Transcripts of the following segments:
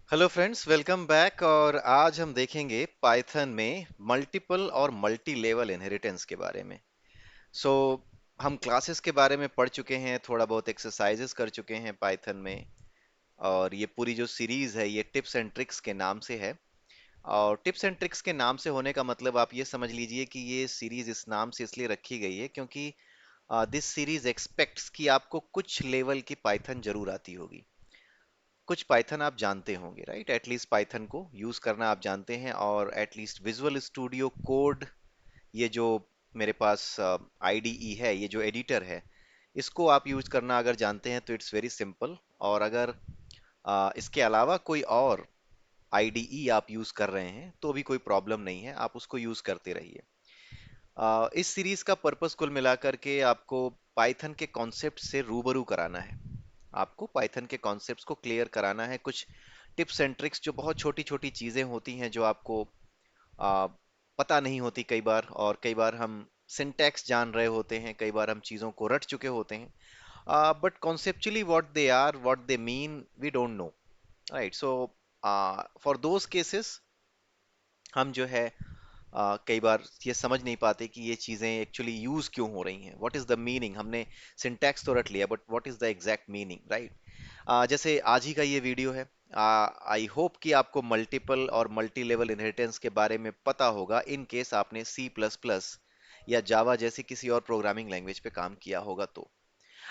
Hello friends, welcome back. और आज हम देखेंगे पाइथन में मल्टीपल और मल्टी लेवल इनहेरिटेंस के बारे में। सो हम क्लासेस के बारे में पढ़ चुके हैं, थोड़ा बहुत एक्सरसाइजेस कर चुके हैं पाइथन में। और ये पूरी जो सीरीज है ये टिप्स एंड ट्रिक्स के नाम से है। और टिप्स एंड ट्रिक्स के नाम से होने का मतलब आप ये समझ लीजिए कि ये सीरीज इस नाम से इसलिए रखी गई है क्योंकि दिस सीरीज एक्सपेक्ट्स कि आपको कुछ लेवल की पाइथन जरूर आती होगी। कुछ पाइथन आप जानते होंगे, राइट? एटलीस्ट पाइथन को यूज करना आप जानते हैं, और एटलीस्ट विजुअल स्टूडियो कोड, ये जो मेरे पास आईडीई है, ये जो एडिटर है, इसको आप यूज करना अगर जानते हैं तो इट्स वेरी सिंपल। और अगर इसके अलावा कोई और आईडीई आप यूज कर रहे हैं तो भी कोई प्रॉब्लम नहीं है, आप उसको यूज करते रहिए। इस सीरीज का पर्पस कुल मिलाकर के आपको पाइथन के कॉन्सेप्ट से रूबरू कराना है। आपको पाइथन के कॉन्सेप्ट्स को क्लियर कराना है। कुछ टिप्स एंड ट्रिक्स जो बहुत छोटी छोटी चीजें होती हैं जो आपको आ, पता नहीं होती कई बार, और कई बार हम सिंटैक्स जान रहे होते हैं, कई बार हम चीजों को रट चुके होते हैं, but conceptually what they are, what they mean, we don't know, right? So for those cases हम जो है कई बार ये समझ नहीं पाते कि ये चीजें एक्चुअली यूज क्यों हो रही हैं, व्हाट इज द मीनिंग। हमने सिंटैक्स तो रट लिया, but what is the exact meaning, right? जैसे आज ही का ये वीडियो है, आई होप कि आपको मल्टीपल और मल्टी लेवल इनहेरिटेंस के बारे में पता होगा, इन केस आपने सी प्लस प्लस या जावा जैसी किसी और प्रोग्रामिंग लैंग्वेज पे काम किया होगा तो।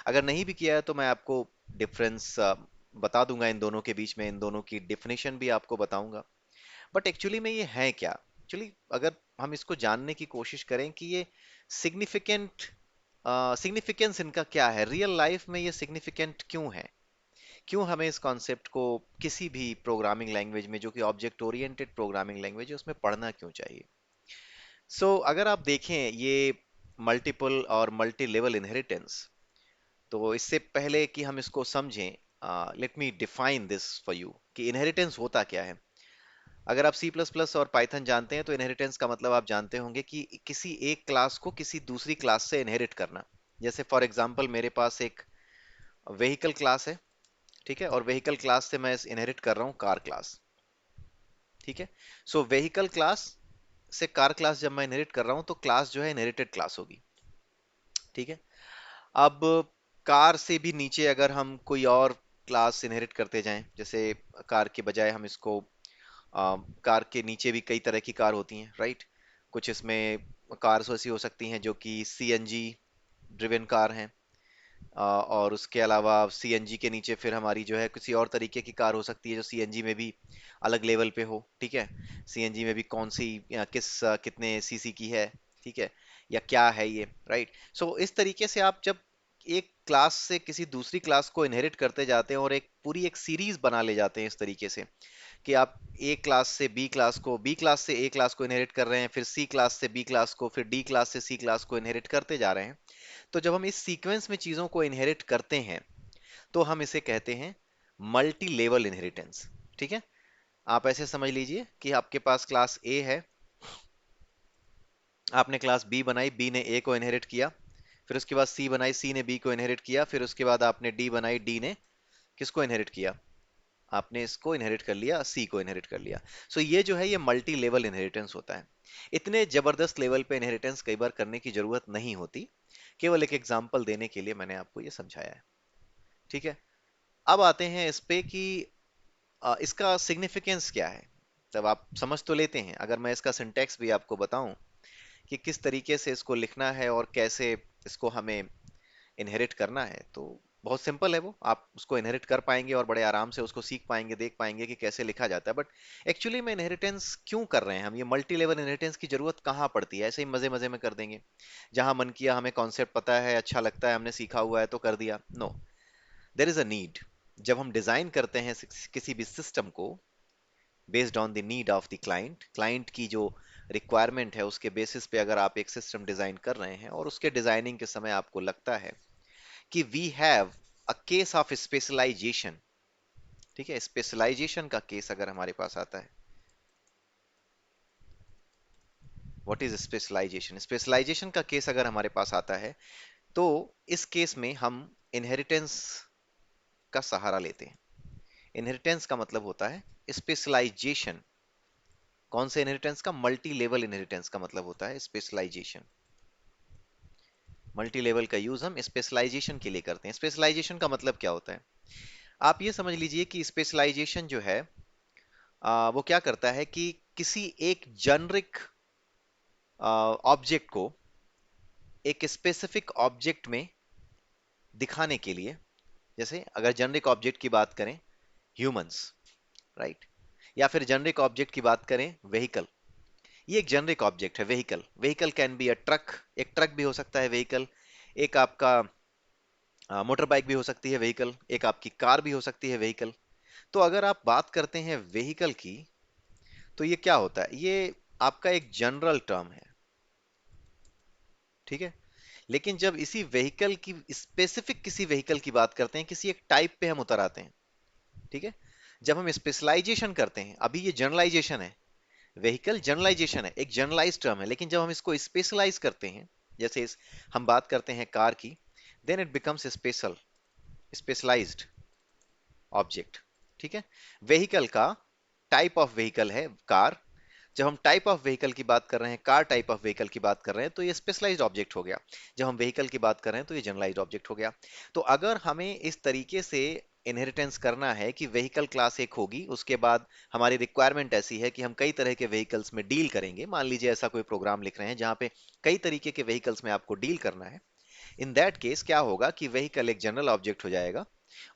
अगर नहीं भी किया है तो मैं आपको डिफरेंस बता दूंगा इन दोनों के बीच में, इन दोनों की डेफिनेशन भी आपको बताऊंगा। बट एक्चुअली में ये है क्या? एक्चुअली अगर हम इसको जानने की कोशिश करें कि ये सिग्निफिकेंट सिग्निफिकेंस इनका क्या है, रियल लाइफ में ये सिग्निफिकेंट क्यों है, क्यों हमें इस कॉन्सेप्ट को किसी भी प्रोग्रामिंग लैंग्वेज में जो कि ऑब्जेक्ट ओरिएंटेड प्रोग्रामिंग लैंग्वेज है उसमें पढ़ना क्यों चाहिए। अगर आप देखें ये मल्टीपल और मल्टी लेवल इनहेरिटेंस, तो इससे पहले कि हम इसको समझें, let me define this for you कि इनहेरिटेंस होता क्या है। अगर आप सी प्लस प्लस और पाइथन जानते हैं तो इनहेरिटेंस का मतलब आप जानते होंगे कि किसी एक क्लास को किसी दूसरी क्लास से इनहेरिट करना। जैसे फॉर एग्जांपल मेरे पास एक व्हीकल क्लास है, ठीक है, और व्हीकल क्लास से मैं इनहेरिट कर रहा हूँ कार क्लास, ठीक है। व्हीकल क्लास से कार क्लास जब मैं इनहेरिट कर रहा हूँ तो क्लास जो है इनहेरिटेड क्लास होगी, ठीक है। अब कार से भी नीचे अगर हम कोई और क्लास इनहेरिट करते जाएं, जैसे कार के बजाय हम इसको कार के नीचे भी कई तरह की कार होती हैं, राइट? कुछ इसमें कार्स ऐसी हो सकती हैं जो कि सीएनजी ड्रिवन कार हैं, और उसके अलावा सीएनजी के नीचे फिर हमारी जो है किसी और तरीके की कार हो सकती है जो सीएनजी में भी अलग लेवल पे हो, ठीक है। सीएनजी में भी कौन सी या कितने सीसी की है, ठीक है, या क्या है ये, राइट? इस तरीके से आप जब एक क्लास से किसी दूसरी क्लास को इनहेरिट करते जाते हैं और एक पूरी एक सीरीज बना ले जाते हैं इस तरीके से कि आप ए क्लास से बी क्लास को, बी क्लास से ए क्लास को इनहेरिट कर रहे हैं, फिर सी क्लास से बी क्लास को, फिर डी क्लास से सी क्लास को इनहेरिट करते जा रहे हैं। तो जब हम इस सीक्वेंस में चीजों को इनहेरिट करते हैं तो हम इसे कहते हैं मल्टी लेवल इनहेरिटेंस, ठीक है। आप ऐसे समझ लीजिए कि आपके पास क्लास ए है, आपने क्लास बी बनाई, बी ने ए को इनहेरिट किया, फिर उसके बाद सी बनाई, सी ने बी को इनहेरिट किया, फिर उसके बाद आपने डी बनाई, डी ने किसको इनहेरिट किया? आपने इसको इनहेरिट कर लिया, सी को इनहेरिट कर लिया। ये जो है ये मल्टी लेवल इनहेरिटेंस होता है। इतने जबरदस्त लेवल पे इनहेरिटेंस कई बार करने की जरूरत नहीं होती, केवल एक एग्जांपल देने के लिए मैंने आपको ये समझाया है, ठीक है। अब आते हैं इस पे कि इसका सिग्निफिकेंस क्या है। तब आप समझ तो लेते हैं, अगर मैं इसका सिंटैक्स भी आपको बताऊं कि किस तरीके से इसको लिखना है और कैसे इसको हमें इनहेरिट करना है, तो बहुत सिंपल है। वो आप उसको इनहेरिट कर पाएंगे और बड़े आराम से उसको सीख पाएंगे, देख पाएंगे कि कैसे लिखा जाता है। बट एक्चुअली में इनहेरिटेंस क्यों कर रहे हैं हम, ये मल्टी लेवल इनहेरिटेंस की जरूरत कहाँ पड़ती है? ऐसे ही मजे मजे में कर देंगे, जहां मन किया, हमें कॉन्सेप्ट पता है, अच्छा लगता है, हमने सीखा हुआ है तो कर दिया। No, there is a need. जब हम डिजाइन करते हैं किसी भी सिस्टम को based on the need of the client, client की जो रिक्वायरमेंट है उसके बेसिस पे अगर आप एक सिस्टम डिजाइन कर रहे हैं और उसके डिजाइनिंग के समय आपको लगता है कि we have a case of specialisation, ठीक है, स्पेशलाइजेशन का केस अगर हमारे पास आता है, व्हाट इज स्पेशलाइजेशन, स्पेशलाइजेशन का केस अगर हमारे पास आता है, तो इस केस में हम इनहेरिटेंस का सहारा लेते हैं। इनहेरिटेंस का मतलब होता है स्पेशलाइजेशन। कौन से इनहेरिटेंस का? मल्टी लेवल इनहेरिटेंस का मतलब होता है स्पेशलाइजेशन। मल्टी लेवल का यूज हम स्पेशलाइजेशन के लिए करते हैं। स्पेशलाइजेशन का मतलब क्या होता है? आप ये समझ लीजिए कि स्पेशलाइजेशन जो है वो क्या करता है कि किसी एक जेनरिक ऑब्जेक्ट को एक स्पेसिफिक ऑब्जेक्ट में दिखाने के लिए, जैसे अगर जेनरिक ऑब्जेक्ट की बात करें ह्यूमंस, राइट, या फिर जेनरिक ऑब्जेक्ट की बात करें व्हीकल। ये एक जेनरिक ऑब्जेक्ट है vehicle. Vehicle can be a truck, एक ट्रक भी हो सकता है व्हीकल। एक आपका मोटर बाइक भी हो सकती है व्हीकल। एक आपकी कार भी हो सकती है व्हीकल। तो अगर आप बात करते हैं व्हीकल की, तो ये क्या होता है? ये आपका एक जनरल टर्म है, ठीक है। लेकिन जब इसी व्हीकल की स्पेसिफिक किसी व्हीकल की बात करते हैं, किसी एक टाइप पे हम उतर आते हैं, ठीक है। जब हम स्पेशलाइजेशन करते हैं, अभी ये जनरलाइजेशन है, व्हीकल जनरलाइजेशन है, एक जनरलाइज टर्म है, लेकिन जब हम इसको स्पेशलाइज करते हैं, जैसे हम बात करते हैं कार की, then it becomes specialised object, ठीक है। व्हीकल का टाइप ऑफ व्हीकल है कार। जब हम टाइप ऑफ व्हीकल की बात कर रहे हैं, कार टाइप ऑफ व्हीकल की बात कर रहे हैं, तो ये स्पेशलाइज्ड ऑब्जेक्ट हो गया। जब हम व्हीकल की बात कर रहे हैं तो ये जनरलाइज्ड ऑब्जेक्ट हो गया। तो अगर हमें इस तरीके से इनहेरिटेंस करना है कि व्हीकल क्लास एक होगी, उसके बाद हमारी रिक्वायरमेंट ऐसी है कि हम कई तरह के व्हीकल्स में डील करेंगे, मान लीजिए ऐसा कोई प्रोग्राम लिख रहे हैं जहां पे कई तरीके के व्हीकल्स में आपको डील करना है, इन दैट केस क्या होगा कि व्हीकल एक जनरल ऑब्जेक्ट हो जाएगा,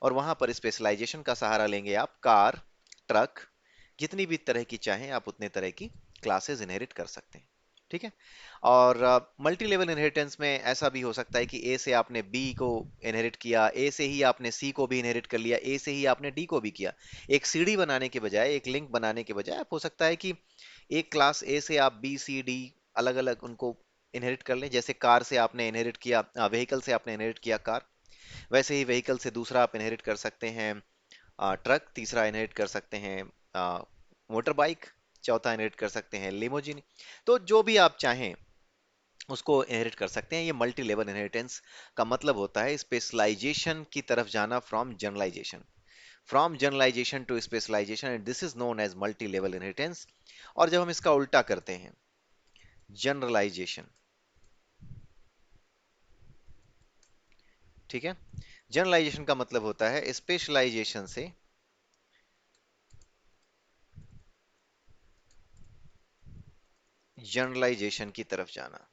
और वहां पर स्पेशलाइजेशन का सहारा लेंगे आप। कार, ट्रक, जितनी भी तरह की चाहें आप उतने तरह की क्लासेस इनहेरिट कर सकते हैं, ठीक है। और मल्टी लेवल इनहेरिटेंस में ऐसा भी हो सकता है कि ए से आपने बी को इनहेरिट किया, ए से ही आपने सी को भी इनहेरिट कर लिया, ए से ही आपने डी को भी किया। एक सीढ़ी बनाने के बजाय, एक लिंक बनाने के बजाय, आप हो सकता है कि एक क्लास ए से आप बी सी डी अलग अलग उनको इनहेरिट कर लें। जैसे कार से आपने इनहेरिट किया, व्हीकल से आपने इनहेरिट किया कार, वैसे ही व्हीकल से दूसरा आप इनहेरिट कर सकते हैं ट्रक, तीसरा इनहेरिट कर सकते हैं मोटर बाइक, चौथा इनहेरिट कर सकते हैं लिमोजिन। तो जो भी आप चाहें उसको इनहेरिट कर सकते हैं। ये मल्टी लेवल इनहेरिटेंस का मतलब होता है स्पेशलाइजेशन की तरफ जाना, from generalisation to specialisation, and this is known as multi level inheritance. और जब हम इसका उल्टा करते हैं, जनरलाइजेशन, ठीक है, जनरलाइजेशन का मतलब होता है स्पेशलाइजेशन से जनरलाइजेशन की तरफ जाना,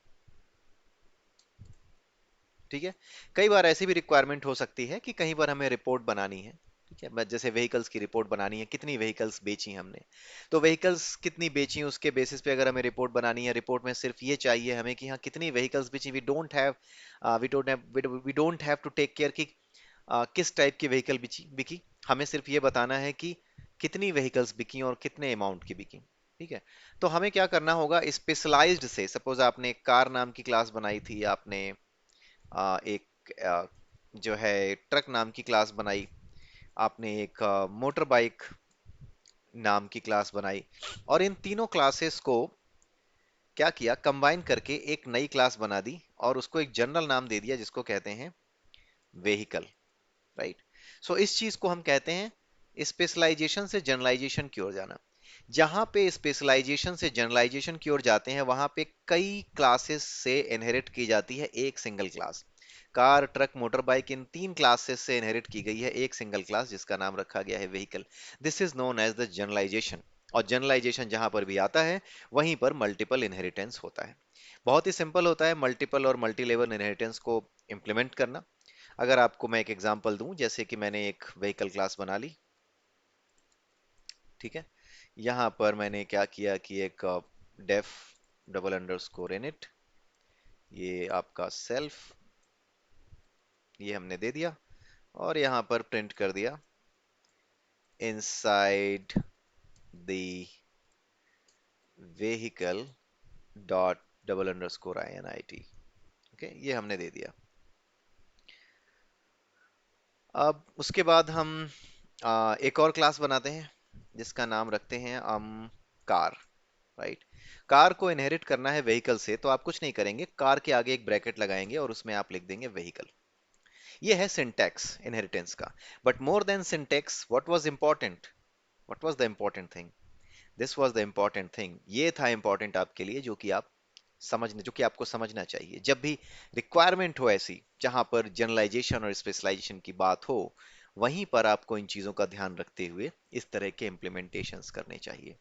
ठीक है। कई बार ऐसी भी रिक्वायरमेंट हो सकती है कि कहीं पर हमें रिपोर्ट बनानी है, ठीक है। जैसे व्हीकल्स की रिपोर्ट बनानी है, कितनी व्हीकल्स बेची हमने, तो व्हीकल्स कितनी बेची उसके बेसिस पे अगर हमें रिपोर्ट बनानी है, रिपोर्ट में सिर्फ ये चाहिए हमें कि हाँ कितनी व्हीकल्स बेची। We don't have to take care कि किस टाइप की व्हीकल बिकी। हमें सिर्फ ये बताना है कि कितनी व्हीकल्स बिकी और कितने अमाउंट की बिकी, ठीक है। तो हमें क्या करना होगा, स्पेशलाइज्ड से, सपोज आपने कार नाम की क्लास बनाई थी, आपने एक जो है ट्रक नाम की क्लास बनाई, आपने एक मोटर बाइक नाम की क्लास बनाई, और इन तीनों क्लासेस को क्या किया, कंबाइन करके एक नई क्लास बना दी और उसको एक जनरल नाम दे दिया जिसको कहते हैं व्हीकल, राइट। सो इस चीज को हम कहते हैं स्पेशलाइजेशन से जनरलाइजेशन की ओर जाना। जहां पे स्पेशलाइजेशन से जनरलाइजेशन की ओर जाते हैं, वहां पे कई क्लासेस से इनहेरिट की जाती है एक single class. Car, truck, motor bike, इन तीन क्लासेस से इनहेरिट की गई है एक सिंगल क्लास जिसका नाम रखा गया है vehicle. This is known as the generalisation. और जनरलाइजेशन जहां पर भी आता है, वहीं पर मल्टीपल इनहेरिटेंस होता है। बहुत ही सिंपल होता है मल्टीपल और मल्टी लेवल इनहेरिटेंस को इम्प्लीमेंट करना। अगर आपको मैं एक एग्जांपल दूं, जैसे कि मैंने एक व्हीकल क्लास बना ली, ठीक है। यहाँ पर मैंने क्या किया कि एक डेफ डबल अंडरस्कोर इनिट, ये आपका सेल्फ, ये हमने दे दिया, और यहाँ पर प्रिंट कर दिया inside the vehicle dot double underscore INIT। Okay, ये हमने दे दिया। अब उसके बाद हम एक और क्लास बनाते हैं जिसका नाम रखते हैं हम कार, राइट। कार को इनहेरिट करना है व्हीकल से, तो आप कुछ नहीं करेंगे, कार के आगे एक ब्रैकेट लगाएंगे और उसमें आप लिख देंगे व्हीकल। ये है सिंटैक्स इनहेरिटेंस का। But more than syntax, what was important, what was the important thing? This was the important thing, ये था इम्पोर्टेंट आपके लिए, जो कि आपको समझना चाहिए जब भी रिक्वायरमेंट हो ऐसी, जहां पर जनरलाइजेशन और स्पेशलाइजेशन की बात हो, वहीं पर आपको इन चीजों का ध्यान रखते हुए इस तरह के इम्प्लीमेंटेशंस करने चाहिए।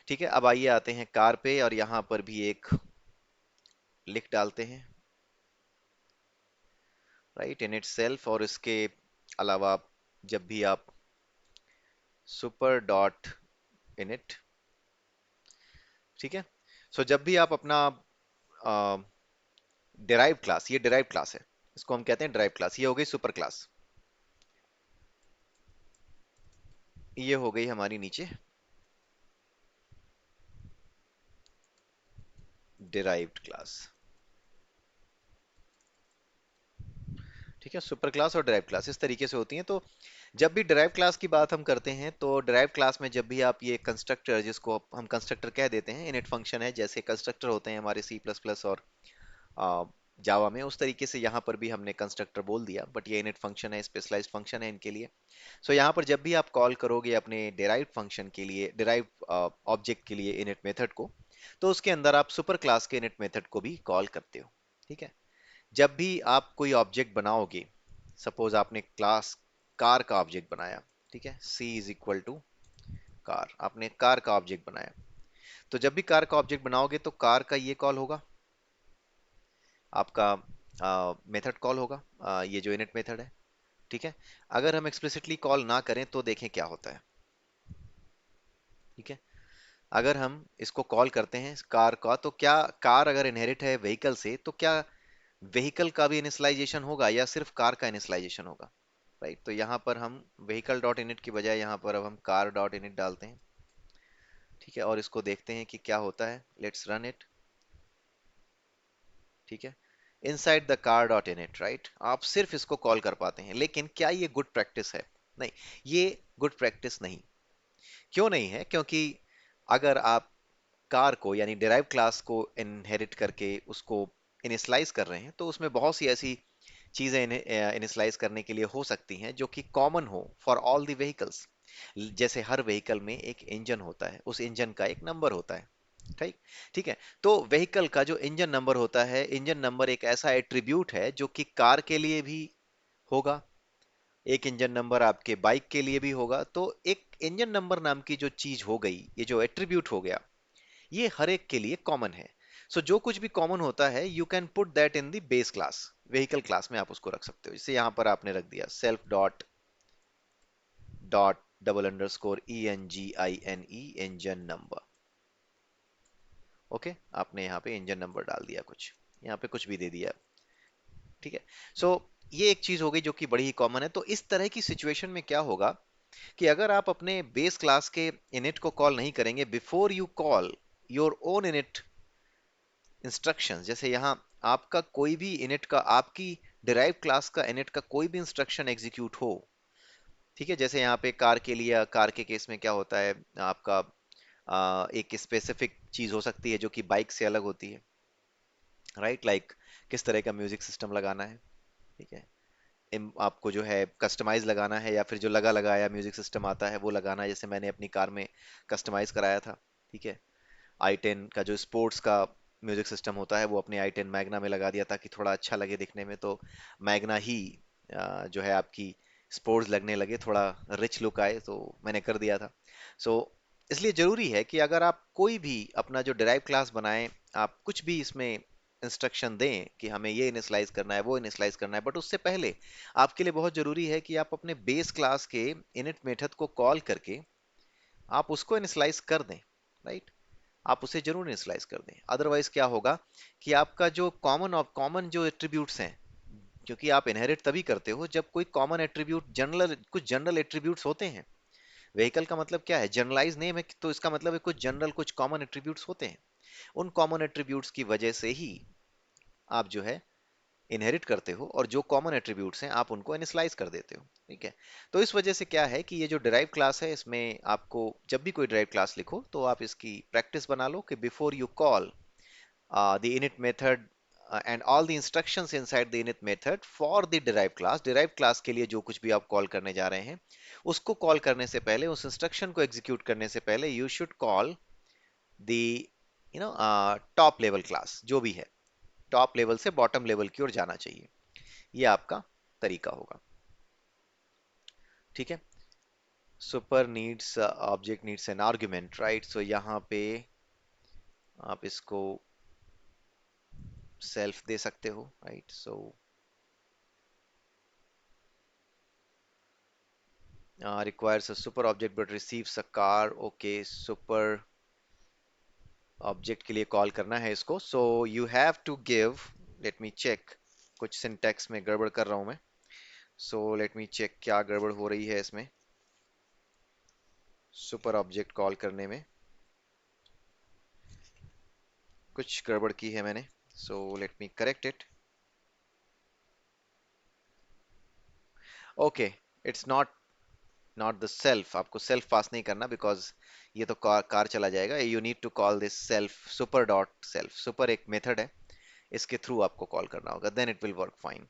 ठीक है, अब आइए आते हैं कार पे, और यहाँ पर भी एक लिख डालते हैं, राइट, इन इट सेल्फ, और इसके अलावा जब भी आप सुपर डॉट इनिट, ठीक है, सो जब भी आप अपना डिराइव क्लास, ये डिराइव क्लास है, इसको हम कहते हैं डिराइव क्लास, ये हो गई सुपर क्लास, ये हो गई हमारी नीचे डिराइव्ड क्लास। ठीक है, सुपर क्लास और डिराइव क्लास इस तरीके से होती हैं। तो जब भी डिराइव क्लास की बात हम करते हैं, तो डिराइव क्लास में जब भी आप ये कंस्ट्रक्टर, जिसको हम कंस्ट्रक्टर कह देते हैं, इनिट फंक्शन है, जैसे कंस्ट्रक्टर होते हैं हमारे सी प्लस प्लस और जावा में, उस तरीके से यहाँ पर भी हमने कंस्ट्रक्टर बोल दिया, बट ये इनिट फंक्शन है, स्पेशलाइज्ड फंक्शन है इनके लिए। सो यहाँ पर जब भी आप कॉल करोगे अपने डिराइव्ड फंक्शन के लिए, डिराइव्ड ऑब्जेक्ट के लिए इनिट मेथड को, तो उसके अंदर आप सुपर क्लास के इनिट मेथड को भी कॉल करते हो। ठीक है, जब भी आप कोई ऑब्जेक्ट बनाओगे, सपोज आपने क्लास कार का ऑब्जेक्ट बनाया, ठीक है, सी इज इक्वल टू कार, आपने कार का ऑब्जेक्ट बनाया, तो जब भी कार का ऑब्जेक्ट बनाओगे तो कार का ये कॉल होगा, आपका मेथड कॉल होगा, ये जो इनिट मेथड है। ठीक है, अगर हम एक्सप्लिसिटली कॉल ना करें तो देखें क्या होता है। ठीक है, अगर हम इसको कॉल करते हैं कार का, तो क्या कार अगर इनहेरिट है व्हीकल से, तो क्या व्हीकल का भी इनिशियलाइजेशन होगा या सिर्फ कार का इनिशियलाइजेशन होगा? राइट, तो यहाँ पर हम व्हीकल डॉट इनिट की बजाय यहाँ पर अब हम कार डॉट इनिट डालते हैं। ठीक है, और इसको देखते हैं कि क्या होता है, लेट्स रन इट। ठीक है, inside the car dot init, right, आप सिर्फ इसको कॉल कर पाते हैं, लेकिन क्या ये गुड प्रैक्टिस है? नहीं, ये गुड प्रैक्टिस नहीं। क्यों नहीं है? क्योंकि अगर आप कार को यानी डिराइव क्लास को इनहेरिट करके उसको इनिशलाइज कर रहे हैं, तो उसमें बहुत सी ऐसी चीजें इनिशलाइज करने के लिए हो सकती हैं जो कि कॉमन हो फॉर ऑल द व्हीकल्स। जैसे हर व्हीकल में एक इंजन होता है, उस इंजन का एक नंबर होता है। ठीक, ठीक है, तो व्हीकल का जो इंजन नंबर होता है, इंजन नंबर एक ऐसा एट्रीब्यूट है जो कि कार के लिए भी होगा, एक इंजन नंबर आपके बाइक के लिए भी होगा। तो एक इंजन नंबर नाम की जो चीज हो गई, ये जो एट्रीब्यूट हो गया, ये हर एक के लिए कॉमन है। सो जो कुछ भी कॉमन होता है, you can put that in the base class, vehicle class में आप उसको रख सकते हो। जैसे यहाँ पर आपने रख दिया self dot dot double underscore E N G I N E engine number. Okay, आपने यहाँ पे इंजन नंबर डाल दिया, कुछ यहाँ पे कुछ भी दे दिया। ठीक है, सो ये एक चीज हो गई जो कि बड़ी ही कॉमन है। तो इस तरह की सिचुएशन में क्या होगा कि अगर आप अपने बेस क्लास के इनिट को कॉल नहीं करेंगे before you call your own init instructions, जैसे यहाँ आपका कोई भी इनिट का, आपकी डिराइव क्लास का इनिट का कोई भी इंस्ट्रक्शन एग्जीक्यूट हो। ठीक है, जैसे यहाँ पे कार के लिए, कार के केस में क्या होता है, आपका एक स्पेसिफिक चीज हो सकती है जो कि बाइक से अलग होती है, राइट, लाइक किस तरह का म्यूजिक सिस्टम लगाना है। ठीक है, आपको जो है कस्टमाइज लगाना है, या फिर जो लगा लगाया म्यूजिक सिस्टम आता है वो लगाना है, जैसे मैंने अपनी कार में कस्टमाइज कराया था। ठीक है, i10 का जो स्पोर्ट्स का म्यूजिक सिस्टम होता है वो अपने i10 मैग्ना में लगा दिया ताकि थोड़ा अच्छा लगे दिखने में, तो मैग्ना ही जो है आपकी स्पोर्ट्स लगने लगे, थोड़ा रिच लुक आए, तो मैंने कर दिया था। सो इसलिए जरूरी है कि अगर आप कोई भी अपना जो डिराइव क्लास बनाएं, आप कुछ भी इसमें इंस्ट्रक्शन दें कि हमें ये इनिशियलाइज करना है, वो इनिशियलाइज करना है, बट उससे पहले आपके लिए बहुत जरूरी है कि आप अपने बेस क्लास के इनिट मेथड को कॉल करके आप उसको इनिशियलाइज कर दें। राइट, आप उसे जरूर इनिशियलाइज कर दें, अदरवाइज क्या होगा कि आपका जो कॉमन जो एट्रीब्यूट्स हैं, क्योंकि आप इनहेरिट तभी करते हो जब कोई कॉमन एट्रीब्यूट, जनरल कुछ जनरल एट्रीब्यूट्स होते हैं। व्हीकल का मतलब क्या है, जनरलाइज नेम है, तो इसका मतलब है कुछ जनरल, कुछ कॉमन एट्रीब्यूट्स होते हैं। उन कॉमन एट्रीब्यूट्स की वजह से ही आप जो है इनहेरिट करते हो, और जो कॉमन एट्रीब्यूट्स हैं आप उनको इनिशियलाइज कर देते हो। ठीक है, तो इस वजह से क्या है कि ये जो डिराइव क्लास है, इसमें आपको जब भी कोई डिराइव क्लास लिखो तो आप इसकी प्रैक्टिस बना लो कि before you call the init method and all the instructions inside the init method for the derived class के लिए जो कुछ भी आप कॉल करने जा रहे हैं, उसको कॉल करने से पहले, उस इंस्ट्रक्शन को एग्जीक्यूट करने से पहले, you should call the top level class जो भी है, टॉप लेवल से बॉटम लेवल की ओर जाना चाहिए। ये आपका तरीका होगा। ठीक है। Super needs object needs an argument, right. So यहाँ पे आप इसको सेल्फ दे सकते हो, right. So requires a super object but receives a car, okay। Super object के लिए कॉल करना है इसको, so you have to give, let me check, कुछ सिंटैक्स में गड़बड़ कर रहा हूं मैं, सो लेट मी चेक क्या गड़बड़ हो रही है इसमें, सुपर ऑब्जेक्ट कॉल करने में कुछ गड़बड़ की है मैंने, so let me correct it. Okay, it's not not the self, आपको सेल्फ पास नहीं करना, बिकॉज ये तो कार चला जाएगा। You need to call this self, super dot self. Super एक मेथड है, इसके थ्रू आपको कॉल करना होगा, then it will work fine.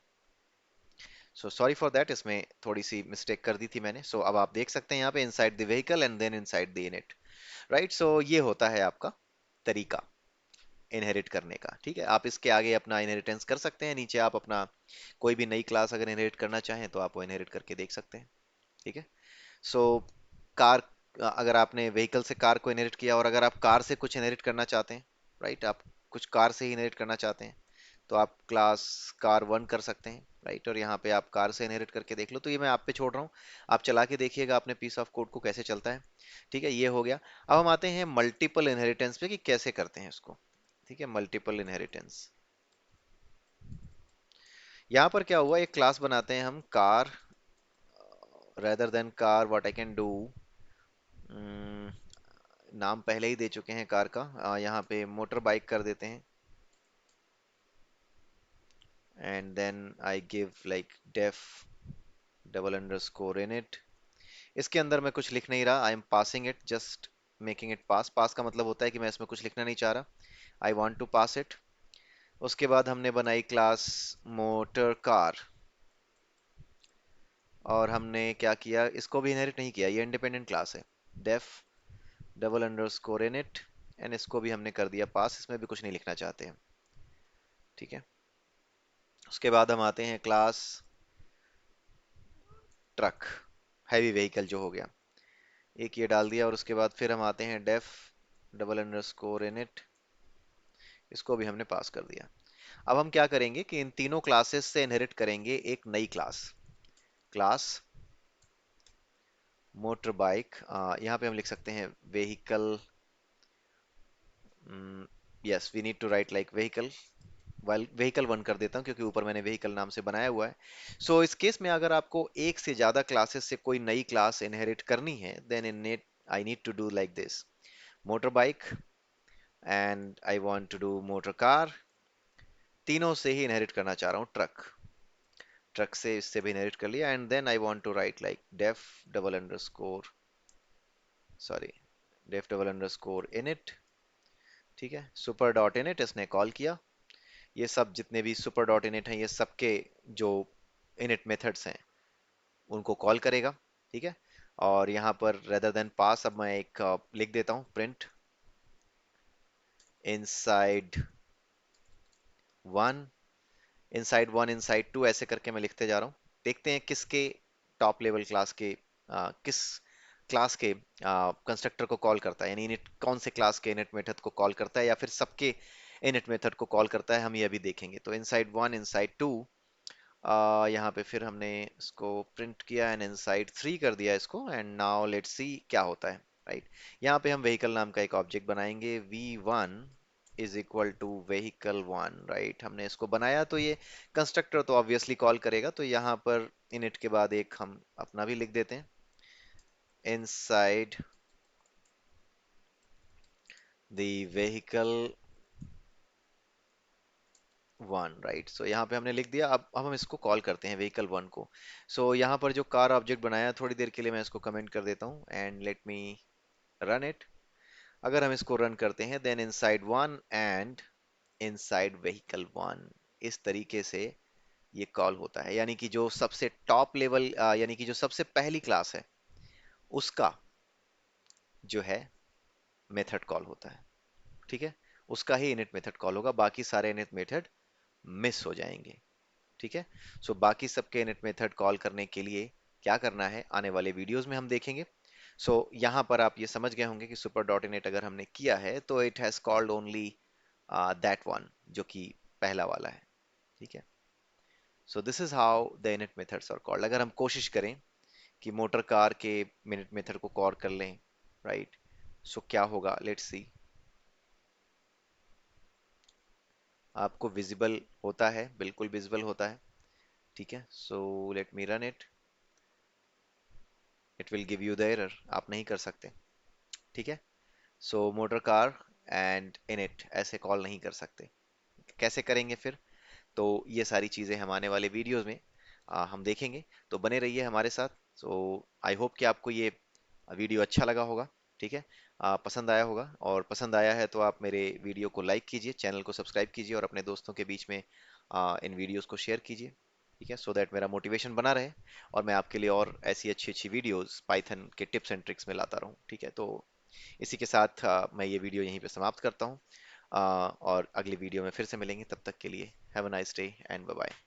So sorry for that, इसमें थोड़ी सी मिस्टेक कर दी थी मैंने। सो अब आप देख सकते हैं यहाँ पे inside the vehicle and then inside the init, right. So ये होता है आपका तरीका इनहेरिट करने का। ठीक है, आप इसके आगे अपना इनहेरिटेंस कर सकते हैं, नीचे आप अपना कोई भी नई क्लास अगर इनहेरिट करना चाहें तो आप वो इनहेरिट करके देख सकते हैं। ठीक है। सो कार, अगर आपने व्हीकल से कार को इनहेरिट किया और अगर आप कार से कुछ इनहेरिट करना चाहते हैं, राइट, आप कुछ कार से ही इनहेरिट करना चाहते हैं, तो आप क्लास कार वन कर सकते हैं, राइट। और यहाँ पे आप कार से इनहेरिट करके देख लो। तो ये मैं आप पे छोड़ रहा हूँ, आप चला के देखिएगा अपने पीस ऑफ कोड को कैसे चलता है। ठीक है, ये हो गया। अब हम आते हैं मल्टीपल इनहेरिटेंस पे कि कैसे करते हैं इसको। ठीक है, मल्टीपल इनहेरिटेंस, यहाँ पर क्या हुआ, एक क्लास बनाते हैं हम car, rather than car what I can do, नाम पहले ही दे चुके हैं कार का, यहाँ पे मोटर बाइक कर देते हैं, and then I give like def double underscore in it. इसके अंदर मैं कुछ लिख नहीं रहा, I am passing it, just making it pass. Pass का मतलब होता है कि मैं इसमें कुछ लिखना नहीं चाह रहा, I want to pass it. उसके बाद हमने बनाई क्लास मोटर कार, और हमने क्या किया, इसको भी इनहेरिट नहीं किया, ये इंडिपेंडेंट क्लास है, def double underscore in it, and इसको भी हमने कर दिया पास, इसमें भी कुछ नहीं लिखना चाहते हैं। ठीक है। उसके बाद हम आते हैं क्लास ट्रक, हैवी व्हीकल जो हो गया, एक ये डाल दिया। और उसके बाद फिर हम आते हैं def double underscore in it, इसको भी हमने पास कर दिया। अब हम क्या करेंगे कि इन तीनों क्लासेस से इनहेरिट करेंगे एक नई क्लास, क्लास मोटर बाइक। यहाँ पे हम लिख सकते हैं vehicle, yes we need to write like vehicle, vehicle one कर देता हूँ क्योंकि ऊपर मैंने व्हीकल नाम से बनाया हुआ है। सो इस केस में अगर आपको एक से ज्यादा क्लासेस से कोई नई क्लास इनहेरिट करनी है, then init I need to do like this, motor bike and I want to do motor car, तीनों से ही इनहेरिट करना चाह रहा हूँ ट्रक, ट्रक से इससे भी इनहेरिट कर लिया, and then I want to write like def double underscore, sorry, def double underscore init. ठीक है, सुपर डॉट इनिट इसने कॉल किया, ये सब जितने भी सुपर डॉट इनिट हैं ये सबके जो इनिट मेथड्स हैं उनको कॉल करेगा। ठीक है। और यहाँ पर रेदर देन पास अब मैं एक लिख देता हूँ, print inside one, inside one, inside two, ऐसे करके मैं लिखते जा रहा हूँ। देखते हैं किसके टॉप लेवल क्लास के किस क्लास के कंस्ट्रक्टर को कॉल करता है, यानी इनिट कौन से क्लास के इनिट मेथड को कॉल करता है या फिर सबके इनिट मेथड को कॉल करता है, हम ये अभी देखेंगे। तो इनसाइड वन, इनसाइड टू, यहाँ पे फिर हमने इसको प्रिंट किया एंड इनसाइड थ्री कर दिया इसको, एंड नाउ लेट्स सी क्या होता है, राइट। यहाँ पे हम व्हीकल नाम का एक ऑब्जेक्ट बनाएंगे, v1 is equal to vehicle one, right. हमने इसको बनाया तो ये कंस्ट्रक्टर तो ऑब्वियसली कॉल करेगा, तो यहाँ पर इनिट के बाद एक हम अपना भी लिख देते हैं, inside the vehicle one, right. So यहाँ पे हमने लिख दिया। अब हम इसको कॉल करते हैं व्हीकल वन को। सो यहाँ पर जो कार ऑब्जेक्ट बनाया, थोड़ी देर के लिए मैं इसको कमेंट कर देता हूँ and let me run it. अगर हम इसको रन करते हैं, then inside one and inside vehicle 1। इस तरीके से ये कॉल होता है, यानी कि जो सबसे टॉप लेवल, यानी कि जो सबसे पहली क्लास है उसका जो है मेथड कॉल होता है। ठीक है, उसका ही इनिट मेथड कॉल होगा, बाकी सारे इनिट मेथड मिस हो जाएंगे। ठीक है। सो बाकी सबके इनिट मेथड कॉल करने के लिए क्या करना है आने वाले वीडियोस में हम देखेंगे। सो यहाँ पर आप ये समझ गए होंगे कि सुपर डॉट इनिट अगर हमने किया है तो it has called only that one, जो कि पहला वाला है। ठीक है। So this is how the init methods are called. अगर हम कोशिश करें कि मोटर कार के मिनट मेथड को कॉल कर लें, राइट, सो क्या होगा, लेट्स सी। आपको विजिबल होता है, बिल्कुल विजिबल होता है। ठीक है, सो let me run it. It will give you the error, आप नहीं कर सकते। ठीक है। सो मोटर कार एंड इनिट ऐसे कॉल नहीं कर सकते। कैसे करेंगे फिर? तो ये सारी चीज़ें हम आने वाले वीडियोस में हम देखेंगे। तो बने रहिए हमारे साथ। सो आई होप कि आपको ये वीडियो अच्छा लगा होगा। ठीक है, पसंद आया होगा, और पसंद आया है तो आप मेरे वीडियो को लाइक कीजिए, चैनल को सब्सक्राइब कीजिए और अपने दोस्तों के बीच में इन वीडियोस को शेयर कीजिए। ठीक है, सो दैट मेरा मोटिवेशन बना रहे और मैं आपके लिए और ऐसी अच्छी अच्छी वीडियोस पाइथन के टिप्स एंड ट्रिक्स में लाता रहूं। ठीक है, तो इसी के साथ मैं ये वीडियो यहीं पे समाप्त करता हूँ, और अगली वीडियो में फिर से मिलेंगे। तब तक के लिए have a nice day and bye bye.